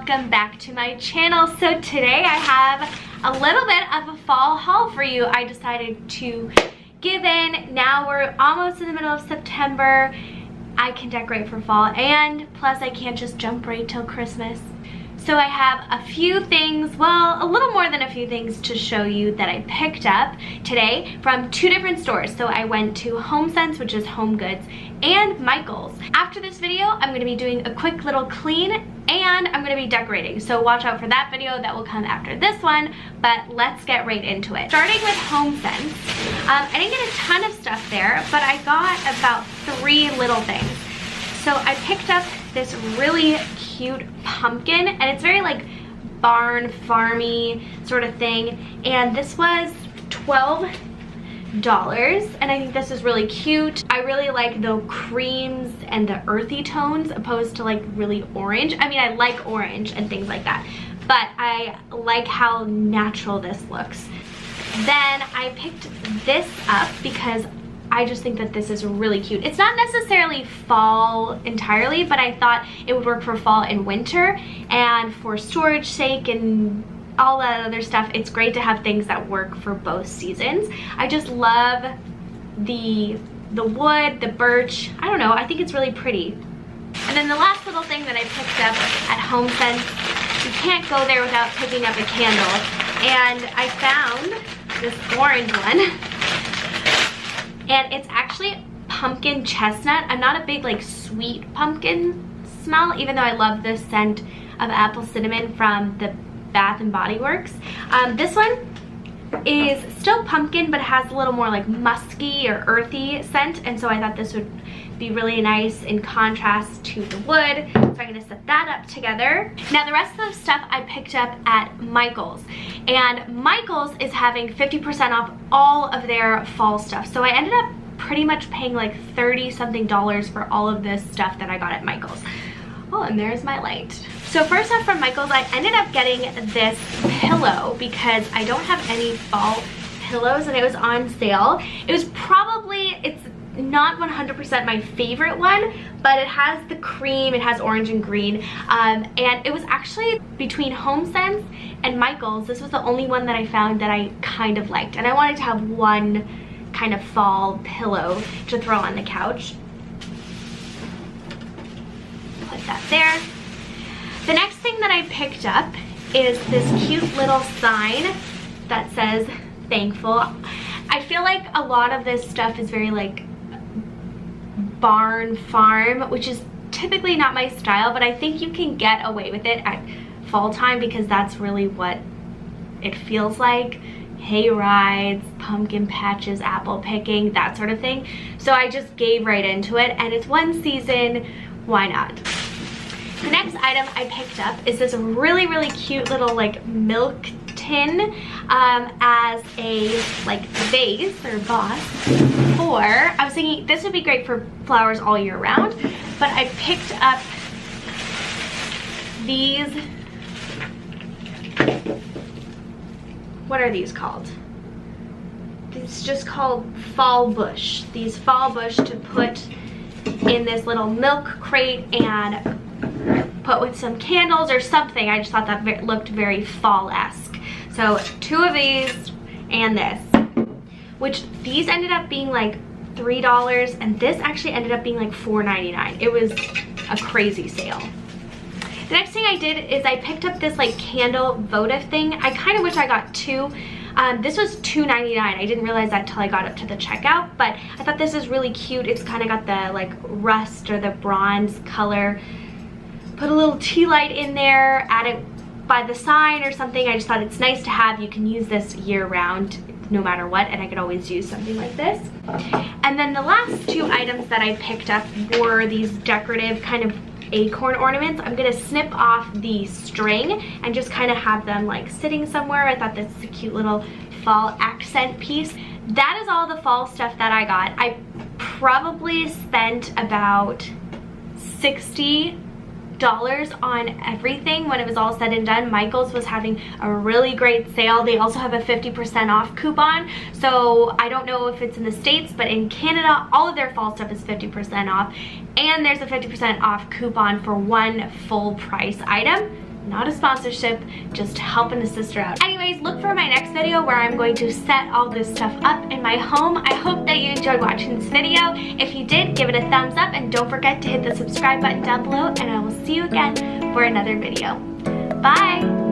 welcome back to my channel. So today I have a little bit of a fall haul for you. I decided to give in. Now we're almost in the middle of September. I can decorate for fall, and plus I can't just jump right till Christmas. So I have a few things, well, a little more than a few things to show you that I picked up today from two different stores. So I went to HomeSense, which is Home Goods, and Michael's. After this video, I'm gonna be doing a quick little clean and I'm gonna be decorating. So watch out for that video, that will come after this one, but let's get right into it. Starting with HomeSense, I didn't get a ton of stuff there, but I got about 3 little things. So I picked up this really cute pumpkin, and it's very like barn farmy sort of thing, and this was $12, and I think this is really cute. I really like the creams and the earthy tones opposed to like really orange. I mean, I like orange and things like that, but I like how natural this looks. Then I picked this up because I just think that this is really cute. It's not necessarily fall entirely, but I thought it would work for fall and winter, and for storage sake and all that other stuff, it's great to have things that work for both seasons. I just love the wood, the birch. I don't know, I think it's really pretty. And then the last little thing that I picked up at HomeSense, you can't go there without picking up a candle, and I found this orange one. And it's actually pumpkin chestnut. I'm not a big like sweet pumpkin smell, even though I love the scent of apple cinnamon from the Bath and Body Works. This one is still pumpkin, but has a little more like musky or earthy scent, and so I thought this would be really nice in contrast to the wood. So I'm gonna set that up together. Now the rest of the stuff I picked up at Michael's, and Michael's is having 50% off all of their fall stuff. So I ended up pretty much paying like $30 something for all of this stuff that I got at Michael's. Oh, and there's my light. So first off, from Michael's, I ended up getting this pillow because I don't have any fall pillows and it was on sale. It was probably, it's not 100% my favorite one, but it has the cream, it has orange and green, and it was actually between HomeSense and Michael's. This was the only one that I found that I kind of liked, and I wanted to have one kind of fall pillow to throw on the couch. Put that there. The next thing that I picked up is this cute little sign that says thankful. I feel like a lot of this stuff is very like barn farm, which is typically not my style, but I think you can get away with it at fall time because that's really what it feels like. Hay rides, pumpkin patches, apple picking, that sort of thing. So I just gave right into it, and it's one season, why not? The next item I picked up is this really cute little like milk tin as a like vase or vase for, I was thinking this would be great for flowers all year round, but I picked up these, what are these called? It's just called fall bush. These fall bush to put in this little milk crate and put with some candles or something. I just thought that looked very fall-esque. So 2 of these and this, which these ended up being like $3, and this actually ended up being like $4.99. It was a crazy sale. The next thing I did is I picked up this like candle votive thing. I kind of wish I got 2. This was $2.99. I didn't realize that till I got up to the checkout, but I thought this is really cute. It's kind of got the like rust or the bronze color. Put a little tea light in there, add it by the sign or something. I just thought it's nice to have. You can use this year round no matter what, and I could always use something like this. And then the last 2 items that I picked up were these decorative kind of acorn ornaments. I'm gonna snip off the string and just kind of have them like sitting somewhere. I thought this is a cute little fall accent piece. That is all the fall stuff that I got. I probably spent about $60 on everything when it was all said and done. Michael's was having a really great sale. They also have a 50% off coupon. So I don't know if it's in the States, but in Canada, all of their fall stuff is 50% off. And there's a 50% off coupon for one full price item. not a sponsorship, just helping a sister out. Anyways, look for my next video where I'm going to set all this stuff up in my home. I hope that you enjoyed watching this video. If you did, give it a thumbs up and don't forget to hit the subscribe button down below, and I will see you again for another video. Bye!